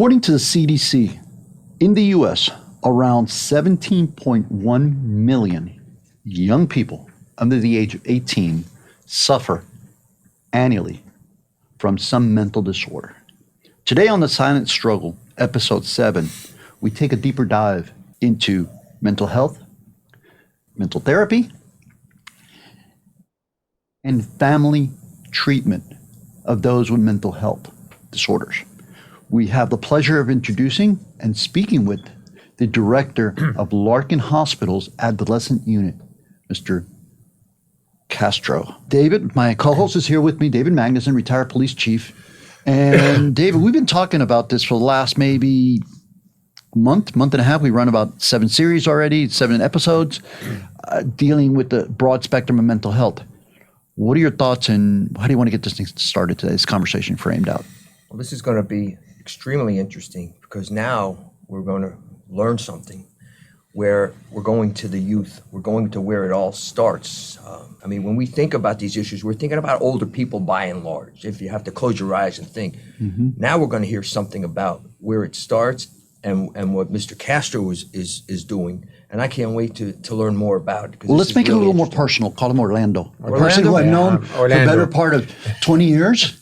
According to the CDC, in the U.S., around 17.1 million young people under the age of 18 suffer annually from some mental disorder. Today on The Silent Struggle, episode 7, we take a deeper dive into mental health, mental therapy, and family treatment of those with mental health disorders. We have the pleasure of introducing and speaking with the director of Larkin Hospital's Adolescent Unit, Mr. Castro. David, my co-host, is here with me, David Magnusson, retired police chief. And David, we've been talking about this for the last maybe month and a half. We run about 7 series already, 7 episodes, dealing with the broad spectrum of mental health. What are your thoughts, and how do you want to get this thing started today, this conversation framed out? Well, this is going to be extremely interesting because now we're going to learn something where we're going to the youth. We're going to where it all starts. I mean, when we think about these issues, we're thinking about older people by and large, if you have to close your eyes and think. Now we're going to hear something about where it starts and what Mr. Castro is doing. And I can't wait to learn more about it. Well, let's make it a little more personal. Call him Orlando. A person who I've Yeah, known for the better part of 20 years.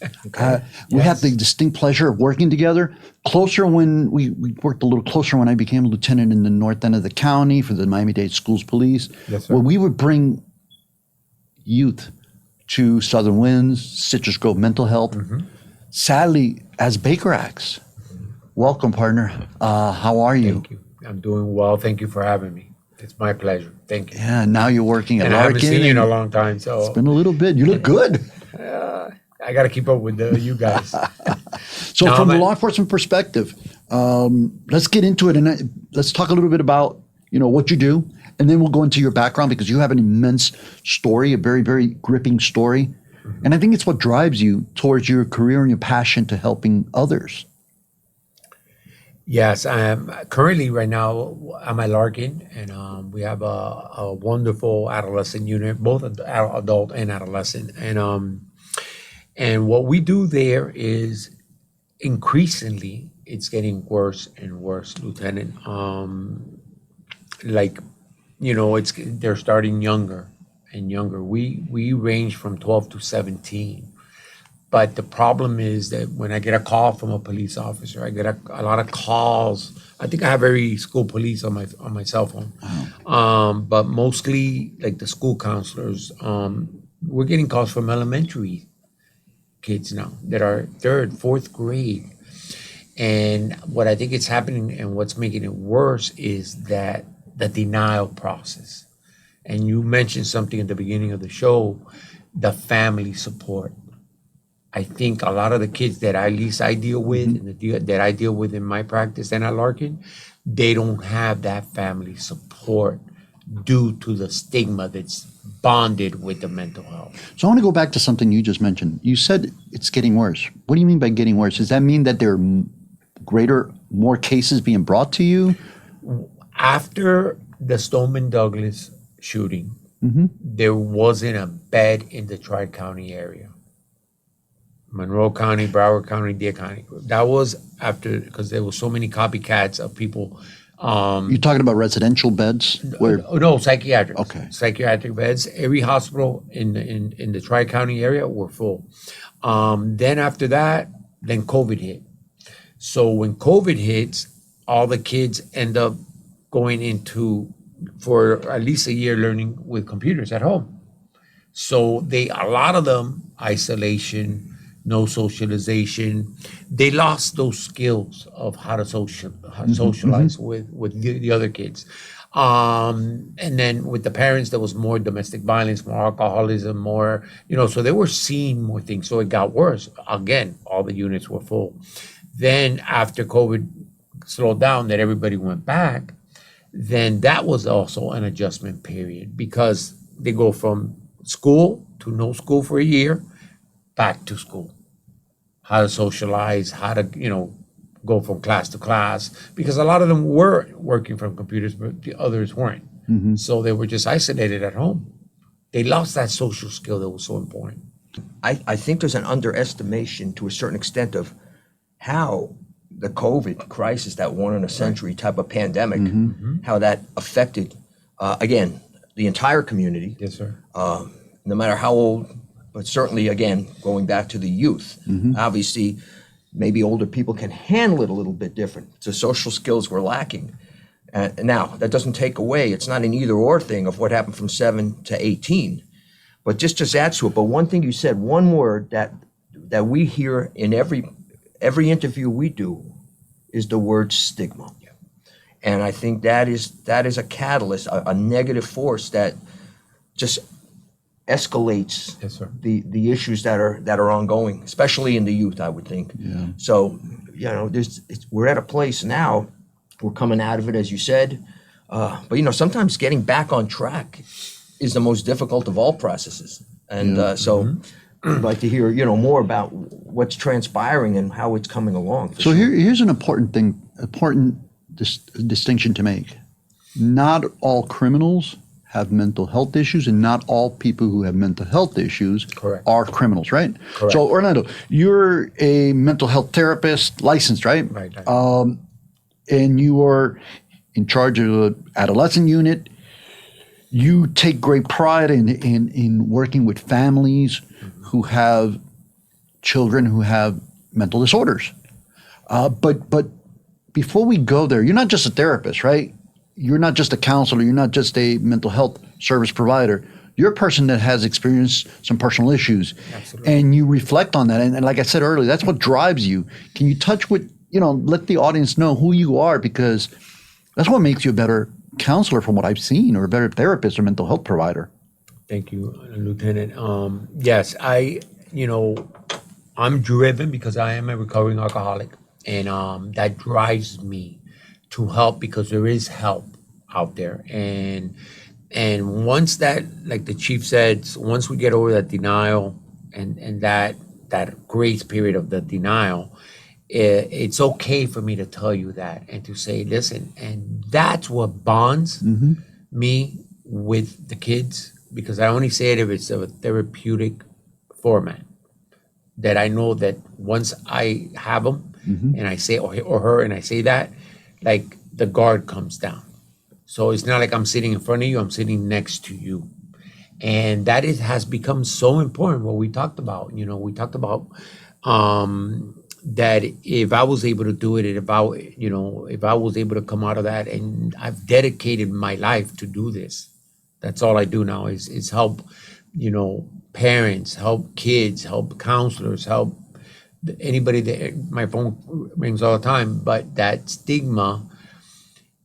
We had the distinct pleasure of working together. Closer when we worked a little closer when I became a lieutenant in the north end of the county for the Miami-Dade Schools Police. Yes, sir. Where we would bring youth to Southern Winds, Citrus Grove Mental Health. Sadly, as Baker acts. Welcome, partner. How are you? Thank you. I'm doing well. Thank you for having me. It's my pleasure. Thank you. Yeah, now you're working at And I Larkin. haven't seen you in a long time, so It's been a little bit. You look good. I got to keep up with you guys. So No, from the man. law enforcement perspective, let's get into it and let's talk a little bit about, what you do, and then we'll go into your background because you have an immense story, a very, very gripping story. And I think it's what drives you towards your career and your passion to helping others. Yes, I'm currently right now I'm at Larkin, and we have a wonderful adolescent unit, both adult and adolescent. And what we do there is increasingly it's getting worse and worse, Lieutenant. They're starting younger and younger. We range from 12 to 17. But the problem is that when I get a call from a police officer, I get a lot of calls. I think I have every school police on my cell phone. But mostly like the school counselors, we're getting calls from elementary kids now that are 3rd, 4th grade. And what I think is happening and what's making it worse is that the denial process. And you mentioned something at the beginning of the show, the family support. I think a lot of the kids that I deal with and that I deal with in my practice and at Larkin, they don't have that family support due to the stigma that's bonded with the mental health. So I want to go back to something you just mentioned. You said it's getting worse. What do you mean by getting worse? Does that mean that there are more cases being brought to you? After the Stoneman Douglas shooting, there wasn't a bed in the Tri-County area. Monroe County, Broward County, Dade County. That was after, because there were so many copycats of people. You're talking about residential beds? No, psychiatric. Okay. Psychiatric beds. Every hospital in the Tri-County area were full. Then after that, then COVID hit. So when COVID hits, all the kids end up going into, for at least a year, learning with computers at home. So a lot of them, isolation, no socialization. They lost those skills of how to socialize with the other kids. And then with the parents, there was more domestic violence, more alcoholism, more, so they were seeing more things. So it got worse. Again, all the units were full. Then after COVID slowed down, that everybody went back, then that was also an adjustment period because they go from school to no school for a year, back to school. How to socialize, how to, go from class to class, because a lot of them were working from computers, but the others weren't. So they were just isolated at home. They lost that social skill that was so important. I think there's an underestimation to a certain extent of how the COVID crisis, that one in a century type of pandemic, how that affected, again, the entire community. Yes, sir. No matter how old, but certainly, again, going back to the youth, obviously, maybe older people can handle it a little bit different. The social skills were lacking. Now, that doesn't take away, it's not an either or thing of what happened from 7 to 18, but just adds to it. But one thing you said, one word that we hear in every interview we do is the word stigma. Yeah. And I think that is a catalyst, a negative force that just escalates Yes, sir. the issues that are ongoing, especially in the youth, I would think. Yeah. So, we're at a place now, we're coming out of it, as you said, but sometimes getting back on track is the most difficult of all processes. And so I'd like to hear, more about what's transpiring and how it's coming along. So here's an important distinction to make. Not all criminals have mental health issues, and not all people who have mental health issues Correct. are criminals, right? Correct. So Orlando, you're a mental health therapist, licensed, right? Right. And you are in charge of the adolescent unit. You take great pride in working with families who have children who have mental disorders. But before we go there, you're not just a therapist, right? You're not just a counselor. You're not just a mental health service provider. You're a person that has experienced some personal issues. Absolutely. And you reflect on that. And like I said earlier, that's what drives you. Can you touch with, let the audience know who you are, because that's what makes you a better counselor from what I've seen, or a better therapist or mental health provider. Thank you, Lieutenant. Yes, I'm driven because I am a recovering alcoholic, and that drives me to help, because there is help out there. And once that, like the chief said, once we get over that denial and that grace period of the denial, it's okay for me to tell you that and to say, listen, and that's what bonds me with the kids, because I only say it if it's a therapeutic format, that I know that once I have them and I say, or her, and I say that, like the guard comes down. So it's not like I'm sitting in front of you, I'm sitting next to you. And that has become so important, what we talked about. We talked about that if I was able to do it, if I was able to come out of that, and I've dedicated my life to do this. That's all I do now is help, parents, help kids, help counselors, help anybody that my phone rings all the time, but that stigma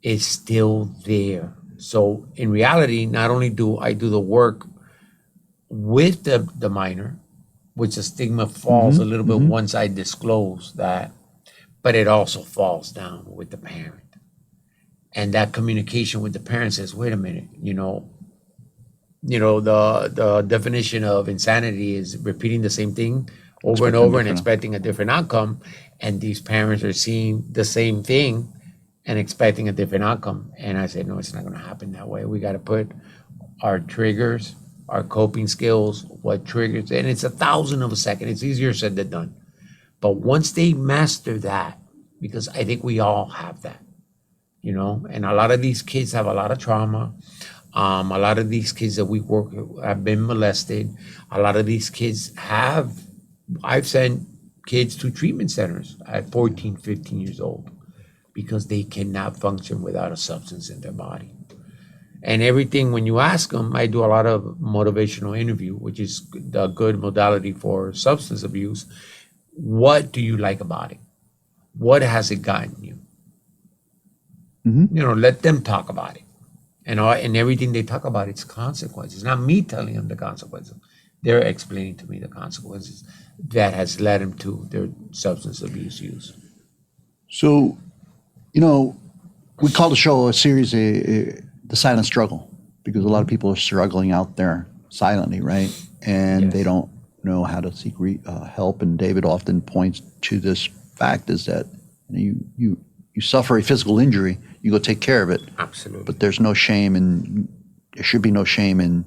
is still there. So in reality, not only do I do the work with the minor, which the stigma falls a little bit once I disclose that, but it also falls down with the parent. And that communication with the parent says, wait a minute, the definition of insanity is repeating the same thing over and over and expecting a different outcome. And these parents are seeing the same thing and expecting a different outcome. And I said, no, it's not going to happen that way. We got to put our triggers, our coping skills, what triggers, and it's 1,000 of a second. It's easier said than done. But once they master that, because I think we all have that, and a lot of these kids have a lot of trauma. A lot of these kids that we work with have been molested. A lot of these kids I've sent kids to treatment centers at 14, 15 years old because they cannot function without a substance in their body. And everything, when you ask them, I do a lot of motivational interview, which is a good modality for substance abuse. What do you like about it? What has it gotten you? Let them talk about it. And everything they talk about, it's consequences. Not me telling them the consequences. They're explaining to me the consequences that has led them to their substance abuse use. So, we call the show a series, The Silent Struggle, because a lot of people are struggling out there silently, right? And they don't know how to seek help. And David often points to this fact is that you suffer a physical injury, you go take care of it. Absolutely. But there's no shame, and there should be no shame in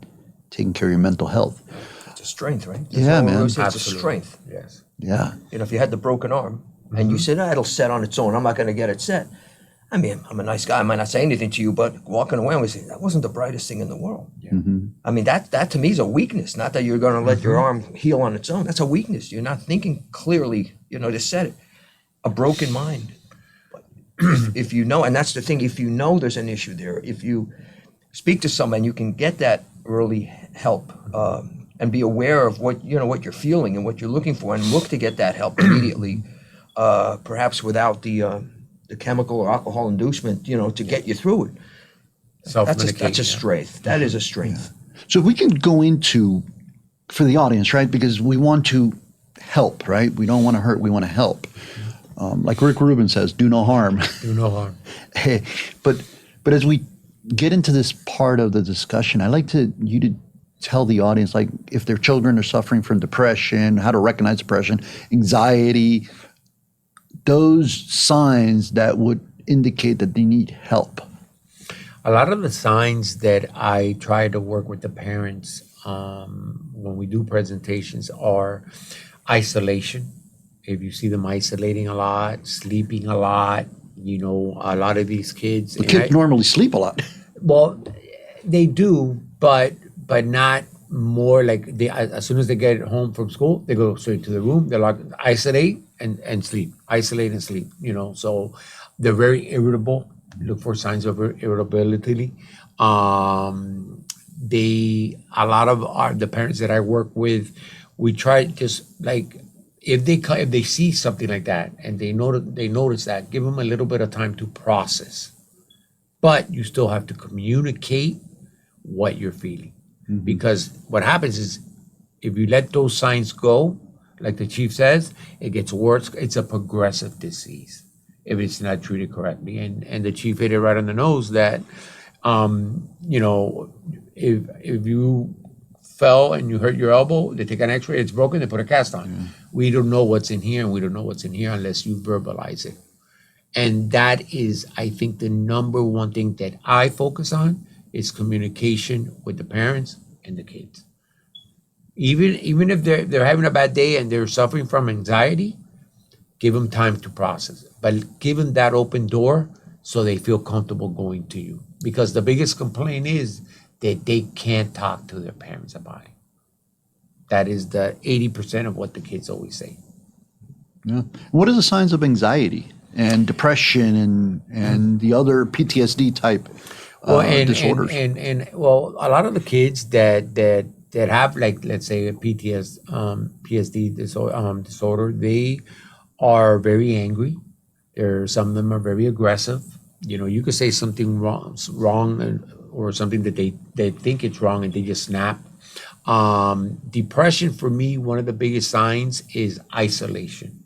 taking care of your mental health. It's a strength, right? Yeah, man. It's a strength. Yes. Yeah. If you had the broken arm, and you said, it'll set on its own. I'm not going to get it set. I mean, I'm a nice guy. I might not say anything to you, but walking away, we say, that wasn't the brightest thing in the world. Yeah. I mean, that to me is a weakness. Not that you're going to let your arm heal on its own. That's a weakness. You're not thinking clearly, to set it. A broken mind. But if you know, and that's the thing, if you know there's an issue there, if you speak to someone, you can get that early help and be aware of what you're feeling and what you're looking for, and look to get that help immediately, perhaps without the chemical or alcohol inducement, to get you through it. That's a strength. That is a strength. So if we can go into, for the audience, right? Because we want to help, right? We don't want to hurt. We want to help. Like Rick Rubin says, do no harm. Do no harm. Hey, but as we get into this part of the discussion, I'd like you to tell the audience, like, if their children are suffering from depression, how to recognize depression, anxiety, those signs that would indicate that they need help. A lot of the signs that I try to work with the parents when we do presentations are isolation. If you see them isolating a lot, sleeping a lot, a lot of these kids. The kids normally sleep a lot. Well, they do, but not more like as soon as they get home from school, they go straight to the room. They're like isolate and sleep, isolate and sleep. So they're very irritable. Look for signs of irritability. A lot of the parents that I work with, we try just like if they see something like that and they notice that, give them a little bit of time to process. But you still have to communicate what you're feeling. Because what happens is if you let those signs go, like the chief says, it gets worse. It's a progressive disease if it's not treated correctly. And the chief hit it right on the nose that, if you fell and you hurt your elbow, they take an x-ray, it's broken, they put a cast on. Yeah. We don't know what's in here, and we don't know what's in here unless you verbalize it. And that is, I think, the number one thing that I focus on is communication with the parents and the kids. Even if they're having a bad day and they're suffering from anxiety, give them time to process it. But give them that open door so they feel comfortable going to you. Because the biggest complaint is that they can't talk to their parents about it. That is the 80% of what the kids always say. Yeah. What are the signs of anxiety and depression and the other PTSD type disorders? And a lot of the kids that have, like, let's say a PSD disorder, they are very angry. Some of them are very aggressive. You could say something wrong, or something that they think it's wrong, and they just snap. Depression, for me, one of the biggest signs is isolation.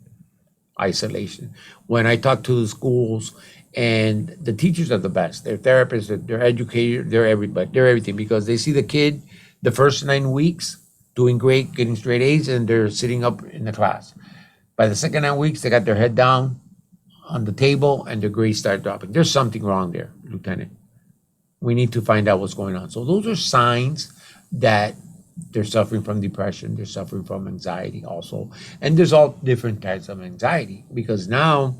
When I talk to the schools, and the teachers are the best. They're therapists, they're educators, they're everybody, they're everything, because they see the kid the first 9 weeks doing great, getting straight A's, and they're sitting up in the class. By the second 9 weeks, they got their head down on the table and their grades start dropping. There's something wrong there, Lieutenant. We need to find out what's going on. So those are signs that they're suffering from depression, they're suffering from anxiety also. And there's all different types of anxiety, because now,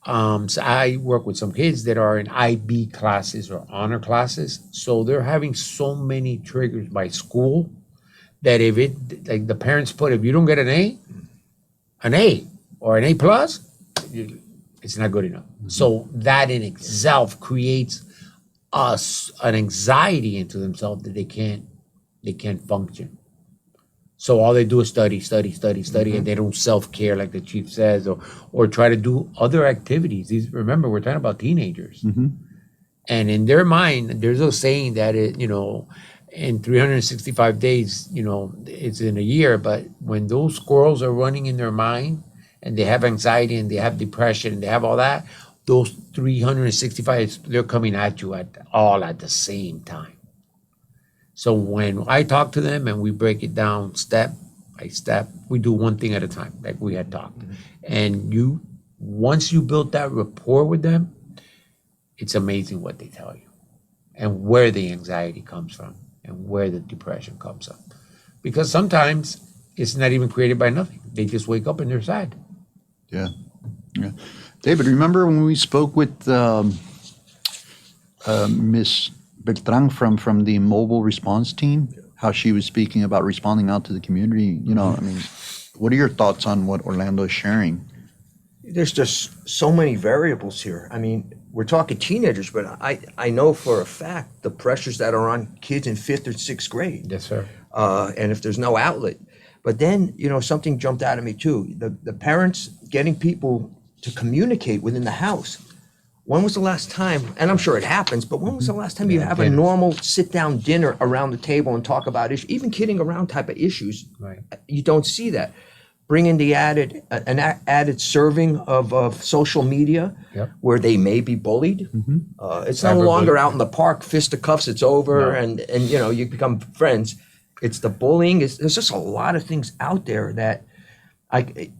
so I work with some kids that are in IB classes or honor classes. So they're having so many triggers by school that like the parents put, if you don't get an A or an A plus, it's not good enough. Mm-hmm. So that in itself creates an anxiety into themselves that they can't function. So all they do is study, mm-hmm. and they don't self-care like the chief says, or try to do other activities. Remember, we're talking about teenagers. Mm-hmm. And in their mind, there's a saying that in 365 days, it's in a year, but when those squirrels are running in their mind and they have anxiety and they have depression and they have all that, those 365, they're coming at you all at the same time. So when I talk to them and we break it down step by step, we do one thing at a time, like we had talked. Mm-hmm. And once you build that rapport with them, it's amazing what they tell you and where the anxiety comes from and where the depression comes from. Because sometimes it's not even created by nothing. They just wake up and they're sad. Yeah. David, remember when we spoke with Miss Beltran from the mobile response team? How she was speaking about responding out to the community. I mean, what are your thoughts on what Orlando is sharing? There's just so many variables here. I mean, we're talking teenagers, but I know for a fact the pressures that are on kids in 5th or 6th grade. Yes, sir. And if there's no outlet. But then, something jumped out at me too. The parents getting people to communicate within the house. When was the last time, and I'm sure it happens, but when was the last time you have a normal sit-down dinner around the table and talk about issues, even kidding around type of issues? Right. You don't see that. Bring in the added serving of social media, Yep. where they may be bullied. It's no longer out in the park, fisticuffs, it's over, and you become friends. It's the bullying. There's just a lot of things out there that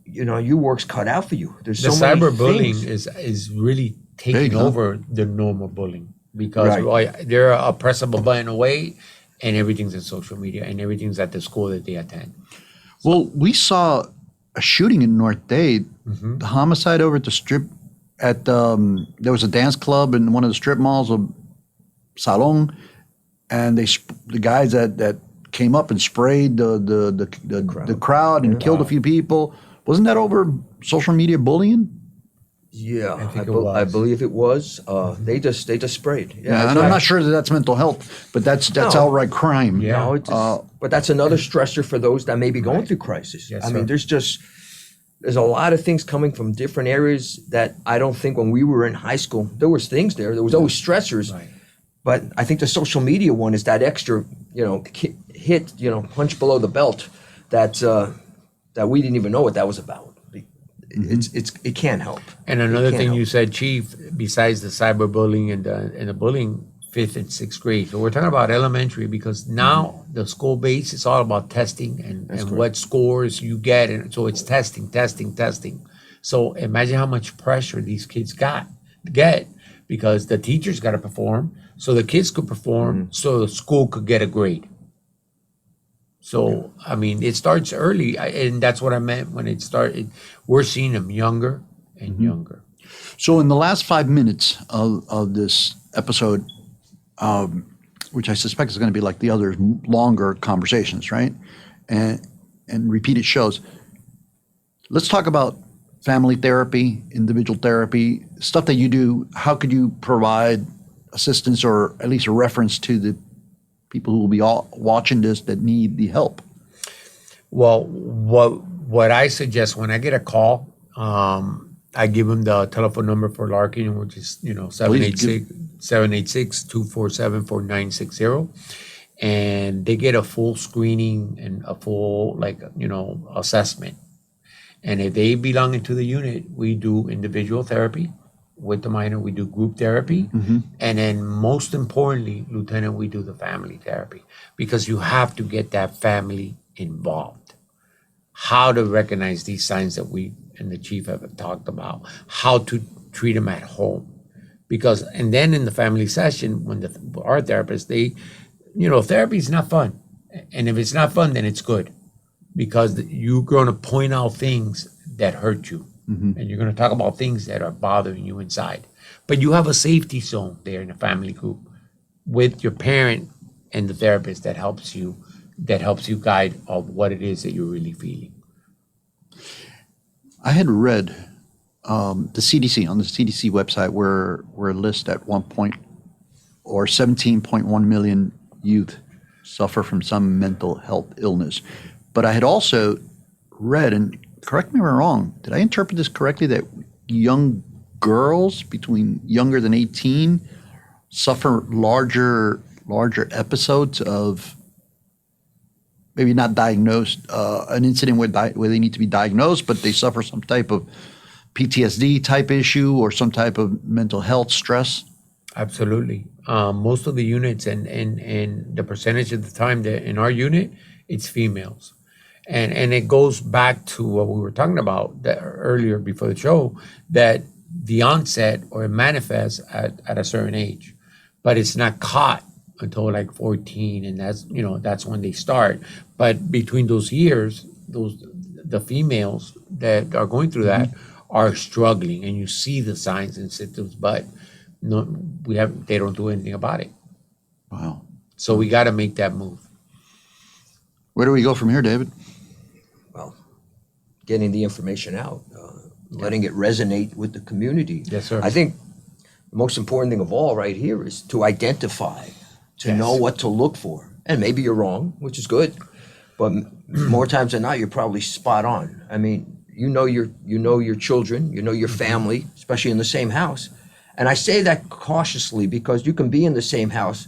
your work's cut out for you. There's The so many cyberbullying things. is really taking Big, huh? over the normal bullying because Right. they're a press of a button away, and everything's in social media and everything's at the school that they attend. Well, we saw a shooting in North Dade, the homicide over at the strip. There was a dance club in one of the strip malls of Salon, and the guys that came up and sprayed the crowd and killed a few people. Wasn't that over social media bullying? Yeah, I think it was. I believe it was. They just sprayed. Yeah, and I'm not sure that that's mental health, but that's No. outright crime. Yeah. No, but that's another stressor for those that may be going through crisis. Yes, I mean, sir. there's a lot of things coming from different areas that I don't think when we were in high school, there was things there. There was always stressors. Right. But I think the social media one is that extra, hit, punch below the belt that we didn't even know what that was about. It can't help. And another can't thing help. you said, Chief, besides the cyberbullying and the bullying, 5th and 6th grade. So we're talking about elementary because now the school base is all about testing and what scores you get, and so it's testing. So imagine how much pressure these kids get because the teachers got to perform, so the kids could perform, so the school could get a grade. So, I mean, it starts early, and that's what I meant when it started. We're seeing them younger and younger. So in the last 5 minutes of this episode, which I suspect is going to be like the other longer conversations, right? And repeated shows. Let's talk about family therapy, individual therapy, stuff that you do. How could you provide assistance or at least a reference to the people who will be watching this that need the help? Well, what I suggest when I get a call, I give them the telephone number for Larkin, which is 786-247-4960, and they get a full screening and a full assessment. And if they belong into the unit, we do individual therapy. With the minor, we do group therapy. And then most importantly, Lieutenant, we do the family therapy because you have to get that family involved. How to recognize these signs that we and the chief have talked about, how to treat them at home. And then in the family session, when our therapists, therapy is not fun. And if it's not fun, then it's good because you're going to point out things that hurt you. And you're going to talk about things that are bothering you inside. But you have a safety zone there in a family group with your parent and the therapist that helps you guide of what it is that you're really feeling. I had read the CDC, on the CDC website, we're listed at 17.1 million youth suffer from some mental health illness. But I had also read, and correct me if I'm wrong, did I interpret this correctly, that young girls between younger than 18 suffer larger episodes of maybe not diagnosed, an incident where they need to be diagnosed, but they suffer some type of PTSD type issue or some type of mental health stress? Absolutely. Most of the units and the percentage of the time that in our unit, it's females. And it goes back to what we were talking about earlier before the show, that the onset or it manifests at a certain age, but it's not caught until like 14, and that's when they start. But between those years, the females that are going through that are struggling, and you see the signs and symptoms, but no, they don't do anything about it. Wow. So we got to make that move. Where do we go from here, David? Well, getting the information out, letting it resonate with the community. Yes, sir. I think the most important thing of all right here is to identify, to Yes. know what to look for. And maybe you're wrong, which is good, but more times than not, you're probably spot on. I mean, you know your children, you know your family, especially in the same house. And I say that cautiously because you can be in the same house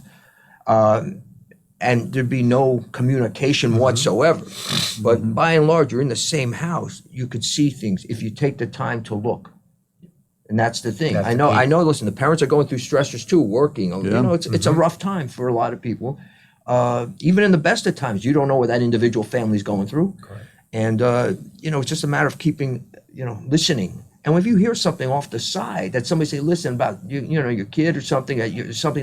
and there'd be no communication whatsoever. But by and large, you're in the same house. You could see things if you take the time to look. And that's the thing. That's I the know. key. I know. Listen, the parents are going through stressors too, working. You Yeah. know, it's a rough time for a lot of people. Even in the best of times, you don't know what that individual family's going through. Correct. And you know, it's just a matter of keeping, listening. And if you hear something off the side that somebody say, listen about your kid or something,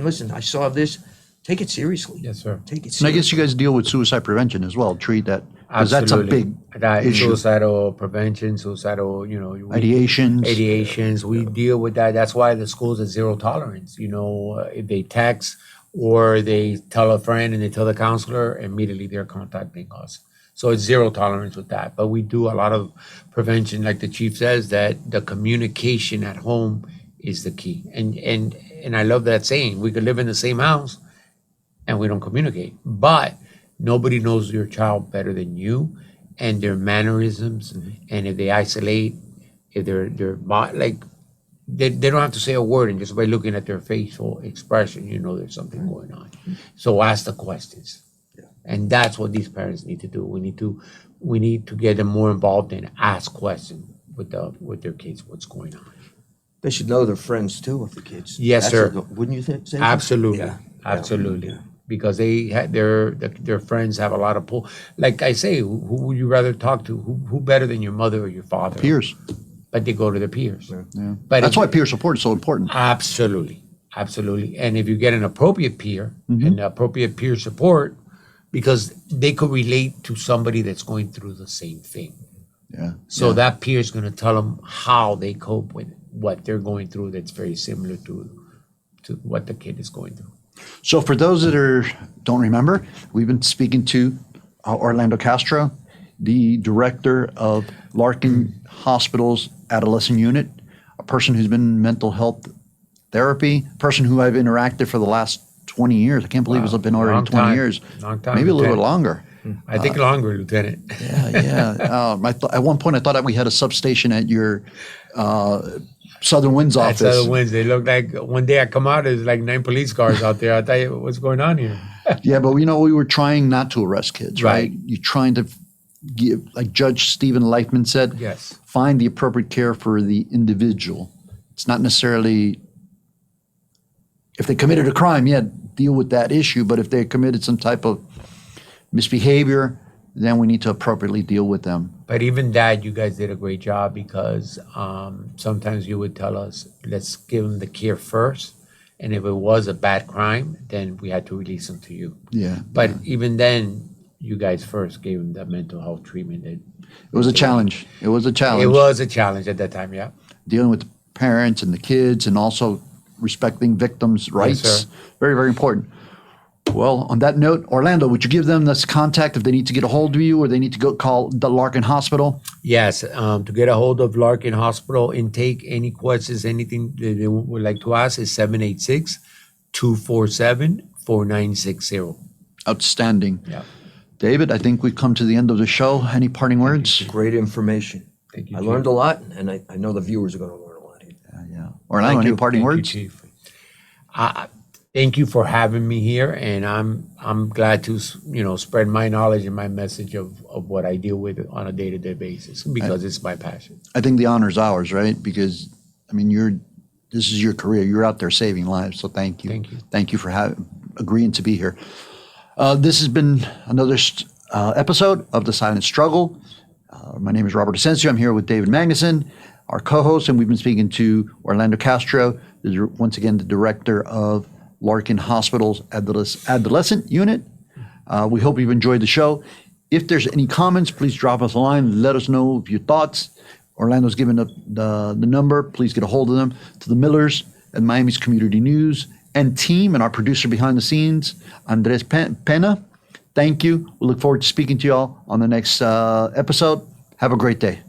listen, I saw this. Take it seriously. Yes, sir. Take it And I seriously. guess you guys deal with suicide prevention as well. Treat that, because that's a big issue. Suicidal prevention, suicidal, Ideations. we deal with that. That's why the school's at zero tolerance. If they text or they tell a friend and they tell the counselor, immediately they're contacting us. So it's zero tolerance with that. But we do a lot of prevention, like the chief says, that the communication at home is the key. And I love that saying. We could live in the same house and we don't communicate. But nobody knows your child better than you and their mannerisms. And if they isolate, if they don't have to say a word, and just by looking at their facial expression, there's something going on. So ask the questions. And that's what these parents need to do. We need to get them more involved and ask questions with their kids, what's going on. They should know their friends too of the kids. Yes, sir. Wouldn't you think? Say so? Absolutely. Yeah. Absolutely. Yeah. Because they had their friends have a lot of pull. Like I say, who would you rather talk to? Who better than your mother or your father? Peers. But they go to their peers. Yeah. But That's why peer support is so important. Absolutely. And if you get an appropriate peer and appropriate peer support, because they could relate to somebody that's going through the same thing. Yeah. So that peer is going to tell them how they cope with what they're going through that's very similar to what the kid is going through. So for those that don't remember, we've been speaking to Orlando Castro, the director of Larkin Hospital's Adolescent Unit, a person who's been in mental health therapy, a person who I've interacted for the last 20 years. I can't believe it's been already Long 20 time. years. Long time, Maybe a little bit Lieutenant. longer. I think longer, Lieutenant. Yeah. At one point, I thought we had a substation at your Southern Winds office. That's other Wednesday. They look like one day I come out, there's like 9 police cars out there. I thought, what's going on here? Yeah, but we were trying not to arrest kids, right? Right. You're trying to give, like Judge Stephen Leifman said, Yes. find the appropriate care for the individual. It's not necessarily, if they committed a crime, deal with that issue. But if they committed some type of misbehavior, then we need to appropriately deal with them. But even that, you guys did a great job because sometimes you would tell us, let's give them the care first. And if it was a bad crime, then we had to release them to you. Yeah. But even then, you guys first gave them that mental health treatment. It was a challenge. It was a challenge. It was a challenge at that time, yeah. Dealing with the parents and the kids and also respecting victims' rights. sir. Very, very important. Well, on that note, Orlando, would you give them this contact if they need to get a hold of you or they need to go call the Larkin Hospital? Yes, to get a hold of Larkin Hospital intake, any questions, anything that they would like to ask is 786-247-4960. Outstanding. Yeah. David, I think we've come to the end of the show. Any parting words? Great information. Thank you, I Chief. learned a lot, and I know the viewers are going to learn a lot here. Yeah. Orlando, any parting words? Thank you, Chief. Thank you for having me here, and I'm glad to spread my knowledge and my message of what I deal with on a day-to-day basis because it's my passion. I think the honor is ours, right? Because, I mean, this is your career. You're out there saving lives, so thank you. Thank you. Thank you for agreeing to be here. This has been another episode of The Silent Struggle. My name is Robert Asencio. I'm here with David Magnusson, our co-host, and we've been speaking to Orlando Castro, once again, the director of Larkin Hospital's Adolescent Unit. We hope you've enjoyed the show. If there's any comments, please drop us a line. Let us know of your thoughts. Orlando's given the number. Please get a hold of them. To the Millers at Miami's Community News and team and our producer behind the scenes, Andres Pena, thank you. We look forward to speaking to you all on the next episode. Have a great day.